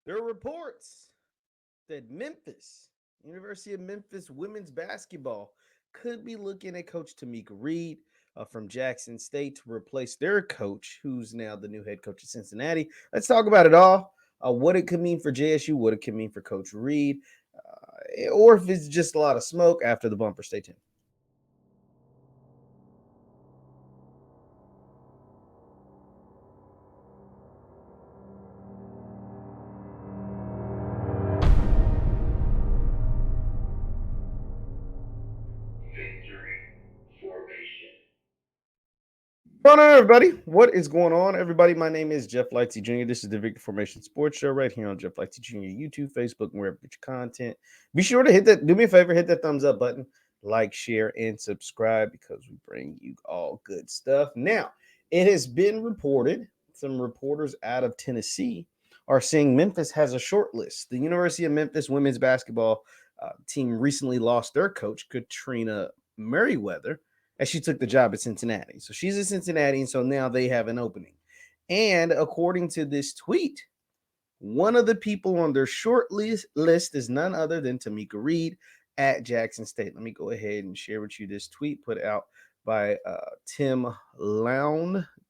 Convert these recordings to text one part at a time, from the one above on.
There are reports that University of Memphis women's basketball, could be looking at Coach Tomekia Reed from Jackson State to replace their coach, who's now the new head coach of Cincinnati. Let's talk about it all. What it could mean for JSU, what it could mean for Coach Reed, or if it's just a lot of smoke after the bumper. Stay tuned. What's going on, everybody? What is going on, everybody? My name is JeffLightsyJr. This is the Victor Formation Sports Show right here on JeffLightsYJr. YouTube, Facebook, and wherever you get your content. Be sure to hit that. Do me a favor, hit that thumbs up button, like, share, and subscribe because we bring you all good stuff. Now, it has been reported, some reporters out of Tennessee are saying Memphis has a short list. The University of Memphis women's basketball team recently lost their coach, Katrina Merriweather, as she took the job at Cincinnati. So she's at Cincinnati, and so now they have an opening. And according to this tweet, one of the people on their short list is none other than Tomekia Reed at Jackson State. Let me go ahead and share with you this tweet put out by Tim Lounsdale,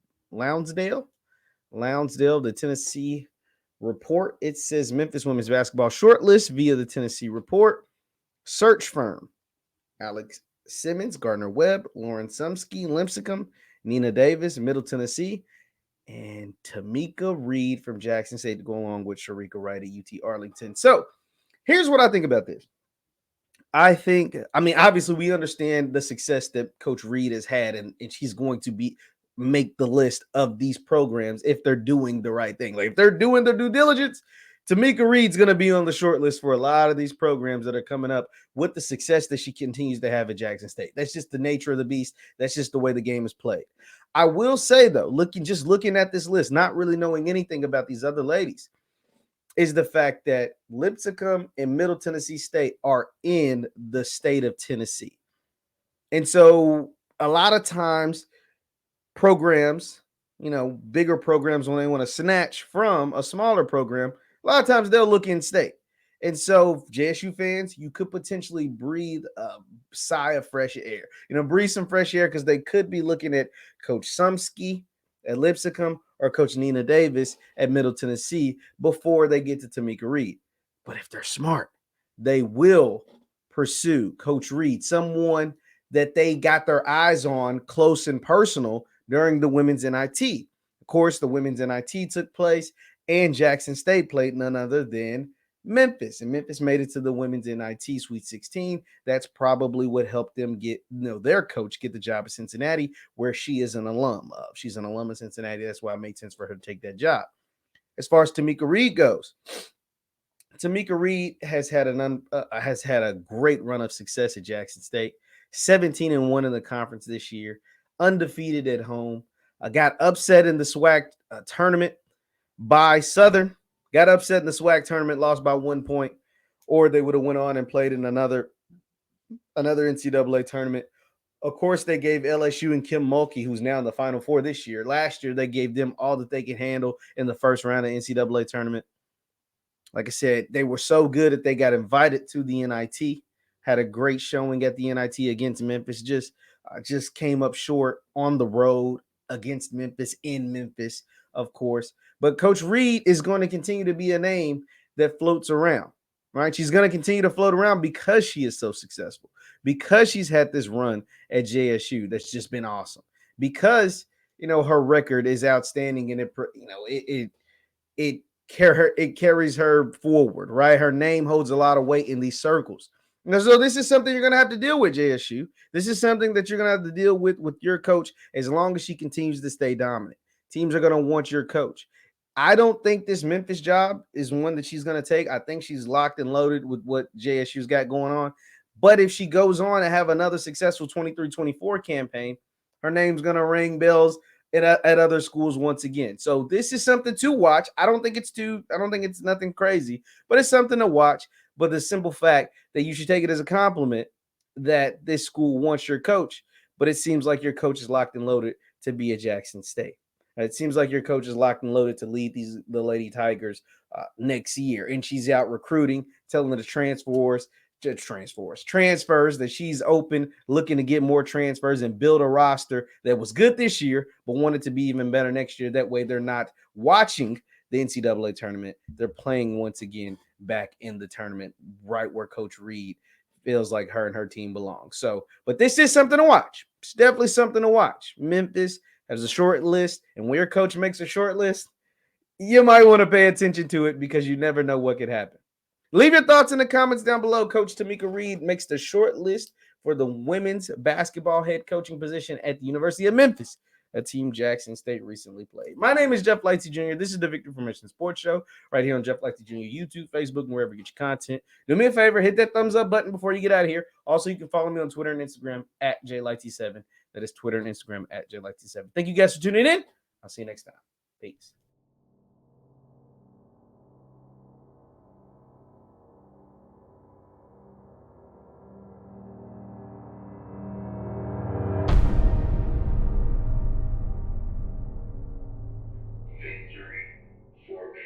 the Tennessee Report. It says Memphis women's basketball shortlist via the Tennessee Report. Search firm Alex Simmons, Gardner Webb, Lauren Sumsky, Limpsicum, Nina Davis, Middle Tennessee, and Tomekia Reed from Jackson State to go along with Sharika Wright at UT Arlington. So here's what I think about this. Obviously, we understand the success that Coach Reed has had, and she's going to make the list of these programs if they're doing the right thing. Like if they're doing their due diligence, Tomekia Reed's going to be on the short list for a lot of these programs that are coming up with the success that she continues to have at Jackson State. That's just the nature of the beast. That's just the way the game is played. I will say, though, looking at this list, not really knowing anything about these other ladies, is the fact that Lipscomb and Middle Tennessee State are in the state of Tennessee. And so a lot of times programs, bigger programs, when they want to snatch from a smaller program, a lot of times they'll look in state. And so, JSU fans, you could potentially breathe a sigh of fresh air. Breathe some fresh air because they could be looking at Coach Sumsky at Lipscomb or Coach Nina Davis at Middle Tennessee before they get to Tomekia Reed. But if they're smart, they will pursue Coach Reed, someone that they got their eyes on close and personal during the women's NIT. Of course, the women's NIT took place, and Jackson State played none other than Memphis. And Memphis made it to the women's NIT Sweet 16. That's probably what helped them get, their coach get the job at Cincinnati, where she is an alum of. She's an alum of Cincinnati. That's why it made sense for her to take that job. As far as Tomekia Reed goes, Tomekia Reed has had a great run of success at Jackson State. 17-1 in the conference this year, undefeated at home. Got upset in the SWAC tournament by Southern. Got upset in the SWAC tournament, lost by 1 point, or they would have went on and played in another NCAA tournament. Of course, they gave LSU and Kim Mulkey, who's now in the Final Four this year. Last year, they gave them all that they could handle in the first round of NCAA tournament. Like I said, they were so good that they got invited to the NIT. Had a great showing at the NIT against Memphis. Just came up short on the road against Memphis in Memphis, of course. But Coach Reed is going to continue to be a name that floats around, right? She's going to continue to float around because she is so successful, because she's had this run at JSU that's just been awesome, because her record is outstanding, and it carries her forward, right? Her name holds a lot of weight in these circles. So this is something you're going to have to deal with, JSU. This is something that you're going to have to deal with your coach as long as she continues to stay dominant. Teams are going to want your coach. I don't think this Memphis job is one that she's going to take. I think she's locked and loaded with what JSU's got going on. But if she goes on and have another successful 23-24 campaign, her name's going to ring bells at other schools once again. So this is something to watch. I don't think it's nothing crazy, but it's something to watch. But the simple fact that you should take it as a compliment that this school wants your coach, but it seems like your coach is locked and loaded to be at Jackson State. It seems like your coach is locked and loaded to lead the Lady Tigers next year, and she's out recruiting, telling the transfers that she's open, looking to get more transfers and build a roster that was good this year, but wanted to be even better next year. That way, they're not watching the NCAA tournament; they're playing once again back in the tournament, right where Coach Reed feels like her and her team belong. So, but this is something to watch. It's definitely something to watch. Memphis has a short list, and when your coach makes a short list, you might want to pay attention to it because you never know what could happen. Leave your thoughts in the comments down below. Coach Tomekia Reed makes the short list for the women's basketball head coaching position at the University of Memphis, a team Jackson State recently played. My name is JeffLightsyJr. This is the Victor Formation Sports Show right here on JeffLightsYJr, YouTube, Facebook, and wherever you get your content. Do me a favor, hit that thumbs up button before you get out of here. Also, you can follow me on Twitter and Instagram at JLightsy7. That is Twitter and Instagram at JLightsy7. Thank you guys for tuning in. I'll see you next time. Peace.